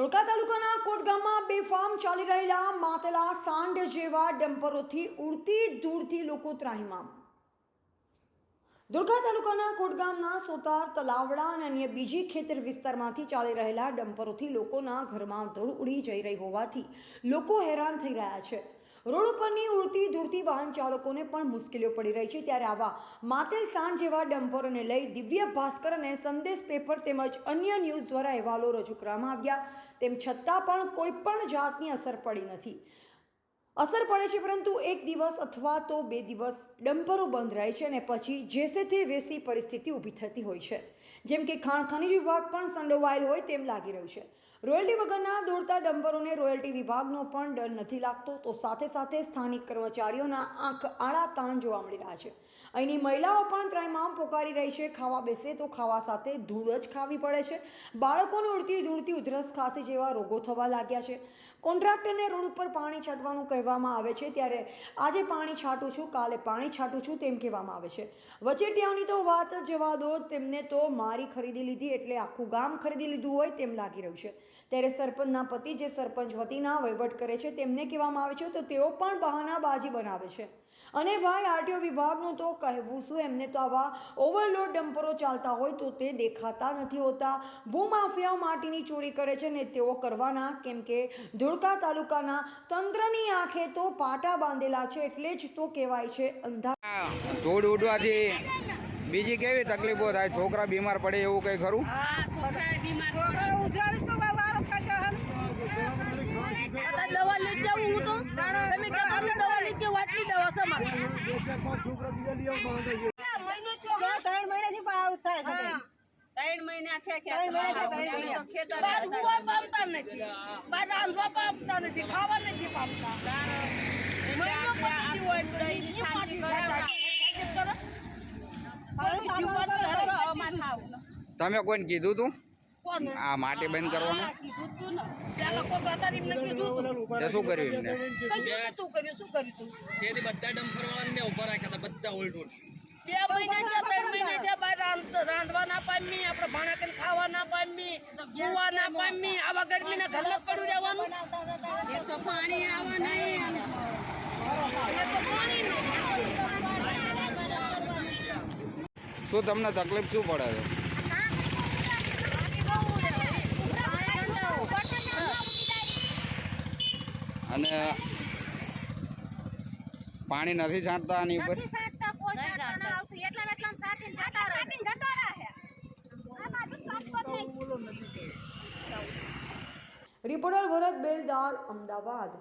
ધોળકા તાલુકાના કોટ ગામમાં બેફામ ચાલી રહેલા માતેલા સાંડ જેવા ડમ્પરોથી ઉડતી ધૂળથી લોકો ત્રાહિમામ। ધોળકા તાલુકાના કોટ ગામના સોતાર તલાવડા અને અન્ય બીજી ખેતર વિસ્તારમાંથી ચાલી રહેલા ડમ્પરોથી લોકોના ઘરમાં ધૂળ ઉડી જઈ રહી હોવાથી લોકો હેરાન થઈ રહ્યા છે। રોડ ઉપરની ઉડતી ધૂળથી વાહન ચાલકોને પણ મુશ્કેલીઓ પડી રહી છે। ત્યારે આવા માતેલ સાંડ જેવા ડમ્પરોને લઈ દિવ્ય ભાસ્કર અને સંદેશ પેપર તેમજ અન્ય ન્યૂઝ દ્વારા અહેવાલો રજૂ કરવામાં આવ્યા। તેમ છતાં પણ કોઈ પણ જાતની અસર પડી નથી। અસર પડે છે પરંતુ એક દિવસ અથવા તો 2 દિવસ ડમ્પરો બંધ રહે છે અને પછી જેસે તે વેસી પરિસ્થિતિ ઊભી થતી હોય છે। જેમ કે ખાણ ખનીજ વિભાગ પણ સંડોવાયેલ હોય તેમ લાગી રહ્યું છે। રોયલ્ટી વગરના દોડતા ડમ્પરોને રોયલ્ટી વિભાગનો પણ ડર નથી લાગતો, તો સાથે સાથે સ્થાનિક કર્મચારીઓના આંખ આડા કાન જોવા મળી રહ્યા છે। અહીંની મહિલાઓ પણ ત્રાહિમામ પોકારી રહી છે। ખાવા બેસે તો ખાવા સાથે ધૂળ જ ખાવી પડે છે। બાળકોને ઉડતી ધૂળથી ઉધરસ ખાંસી જેવા રોગો થવા લાગ્યા છે। કોન્ટ્રાક્ટરને રોડ ઉપર પાણી છાંટવાનું કહેવામાં આવે છે, ત્યારે આજે પાણી છાંટું છું, કાલે પાણી છાંટું છું તેમ કહેવામાં આવે છે। વચેટિયાઓની તો વાત જવા દો, તેમને તો મારી ખરીદી લીધી એટલે આખું ગામ ખરીદી લીધું હોય તેમ લાગી રહ્યું છે। ત્યારે સરપંચના પતિ જે સરપંચ વતીના વહીવટ કરે છે તેમને કહેવામાં આવે છે તો તેઓ પણ બહાનાબાજી બનાવે છે। અને ભાઈ આરટીઓ વિભાગનું તો કહેવું શું, એમને તો આવા ઓવરલોડ ડમ્પરો ચાલતા હોય તો તે દેખાતા નથી હોતા। ભૂમાફિયાઓ માટીની ચોરી કરે છે ને તેઓ કરવાના, કેમ કે ધોળકા તાલુકાના તંત્રની આંખે તો પાટા બાંધેલા છે, એટલે જ તો કહેવાય છે અંધા। ધૂળ ઉડવાથી બીજી કેવી તકલીફો થાય? છોકરા બીમાર પડે એવું કઈ ખરું? દવા લઈ જાઉં હું તો તમે દવા લઈ જાવ, આટલી દવા છે મારે 3 મહિનાથી પાવર થાય છે। 3 મહિના થયા ખેતર પામતા નથી, બાર રાંધવા પામતા નથી, ખાવા નથી પામતા। તમે કોઈને કીધું તું આ માટી બંધ કરવાનું? શું કર્યું એમને? બધા ડમ્પર વાળાને ઉભા રાખ્યા હતા, બધા ઓલટોડ 2 મહિના 3 મહિના થયા, બહાર રાંધવા ના પામી, આપણે ભાણા કરીને ખાવા ના પામી, પીવા ના પામી, આવા ગરમીના ઘરમાં પડ્યું રહેવાનું। એક તો પાણી આવા નહીં, શું તમને તકલીફ શું પડે છે? અને પાણી નથી છાંટતા આની ઉપર? રિપોર્ટર ભરત બેલદાર, અમદાવાદ।